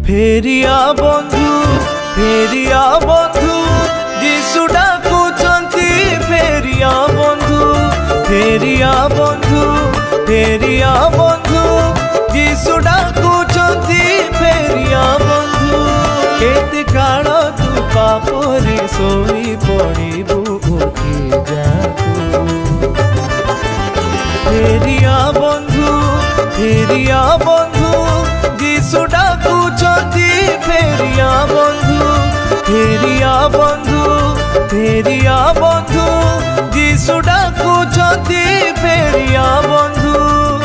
फेरिया बंधु जीशु डाकुचंती फेरिया बंधु जीशु डाकुचंती फेरिया बंधु केते काल तू पापरे सोई पड़िबु उठी जा फेरिया बंधु जीशु डाकुचंती फेरिया बंधु जीशु डाकुचंती फेरिया बंधु।